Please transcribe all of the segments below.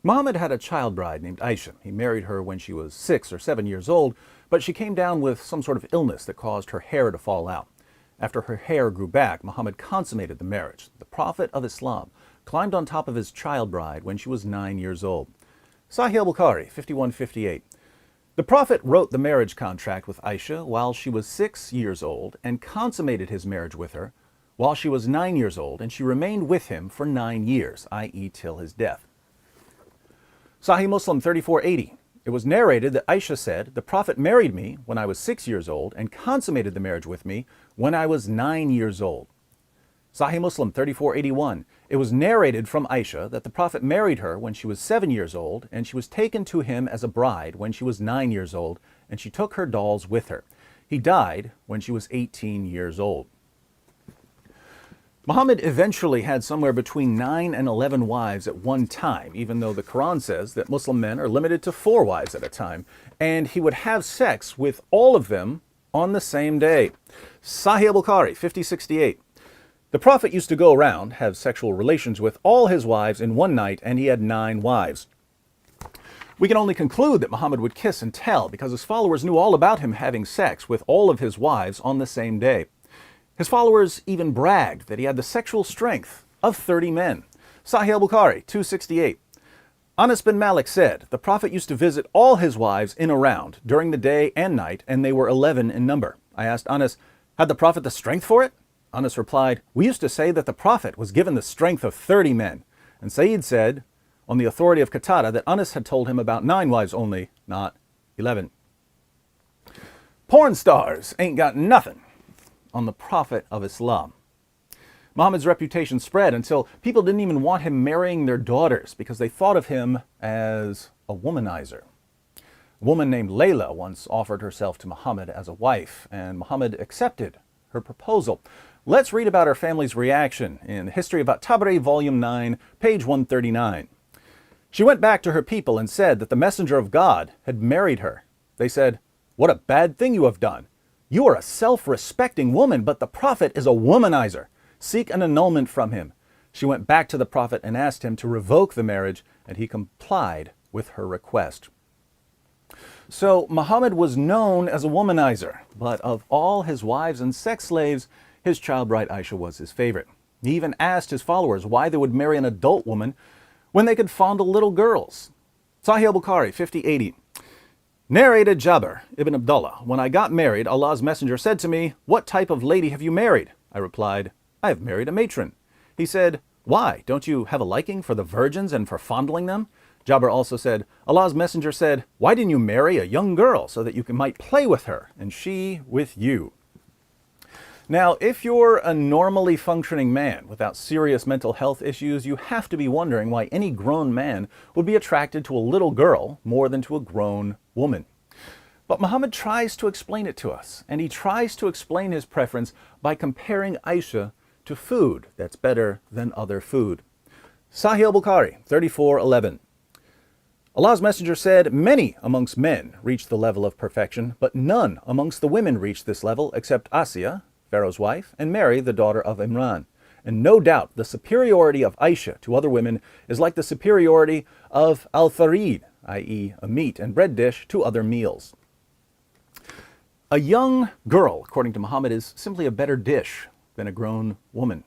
Muhammad had a child bride named Aishu. He married her when she was 6 or 7 years old, but she came down with some sort of illness that caused her hair to fall out. After her hair grew back, Muhammad consummated the marriage. The Prophet of Islam climbed on top of his child bride when she was 9 years old. Sahih al-Bukhari, 5158. The Prophet wrote the marriage contract with Aisha while she was 6 years old and consummated his marriage with her while she was 9 years old, and she remained with him for 9 years, i.e. till his death. Sahih Muslim 3480. It was narrated that Aisha said, "The Prophet married me when I was 6 years old and consummated the marriage with me when I was 9 years old." Sahih Muslim 3481. It was narrated from Aisha that the Prophet married her when she was 7 years old, and she was taken to him as a bride when she was 9 years old, and she took her dolls with her. He died when she was 18 years old. Muhammad eventually had somewhere between 9 and 11 wives at one time, even though the Quran says that Muslim men are limited to 4 wives at a time, and he would have sex with all of them on the same day. Sahih al-Bukhari, 5068. The Prophet used to go around, have sexual relations with all his wives in one night, and he had 9 wives. We can only conclude that Muhammad would kiss and tell because his followers knew all about him having sex with all of his wives on the same day. His followers even bragged that he had the sexual strength of 30 men. Sahih al-Bukhari, 268. Anas bin Malik said, "The Prophet used to visit all his wives in a round during the day and night, and they were 11 in number." I asked Anas, "Had the Prophet the strength for it?" Anas replied, "We used to say that the Prophet was given the strength of 30 men. And Sayyid said, on the authority of Qatada, that Anas had told him about 9 wives only, not 11. Porn stars ain't got nothing on the Prophet of Islam. Muhammad's reputation spread until people didn't even want him marrying their daughters because they thought of him as a womanizer. A woman named Layla once offered herself to Muhammad as a wife, and Muhammad accepted her proposal. Let's read about her family's reaction in the History of At-Tabari, Volume 9, page 139. She went back to her people and said that the messenger of God had married her. They said, "What a bad thing you have done. You are a self-respecting woman, but the Prophet is a womanizer. Seek an annulment from him." She went back to the Prophet and asked him to revoke the marriage, and he complied with her request. So Muhammad was known as a womanizer, but of all his wives and sex slaves, his child bride Aisha was his favorite. He even asked his followers why they would marry an adult woman when they could fondle little girls. Sahih al-Bukhari, 5080. Narrated Jabir ibn Abdullah, "When I got married, Allah's messenger said to me, 'What type of lady have you married?' I replied, 'I have married a matron.' He said, 'Why? Don't you have a liking for the virgins and for fondling them?' Jabir also said, 'Allah's messenger said, 'Why didn't you marry a young girl so that you might play with her, and she with you?'" Now, if you're a normally functioning man without serious mental health issues, you have to be wondering why any grown man would be attracted to a little girl more than to a grown woman. But Muhammad tries to explain it to us, and he tries to explain his preference by comparing Aisha to food that's better than other food. Sahih al-Bukhari, 3411. Allah's messenger said, "Many amongst men reach the level of perfection, but none amongst the women reach this level except Asiya, Pharaoh's wife, and Mary, the daughter of Imran. And no doubt the superiority of Aisha to other women is like the superiority of al-farid, i.e. a meat and bread dish, to other meals." A young girl, according to Muhammad, is simply a better dish than a grown woman.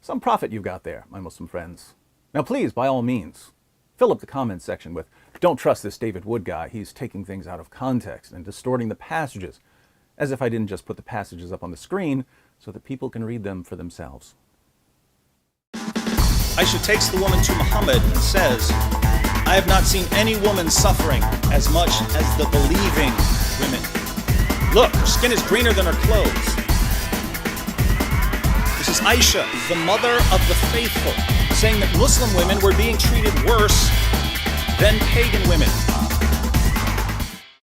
Some profit you've got there, my Muslim friends. Now please, by all means, fill up the comments section with, "Don't trust this David Wood guy, he's taking things out of context and distorting the passages," as if I didn't just put the passages up on the screen so that people can read them for themselves. Aisha takes the woman to Muhammad and says, "I have not seen any woman suffering as much as the believing women. Look, her skin is greener than her clothes." This is Aisha, the mother of the faithful, saying that Muslim women were being treated worse than pagan women.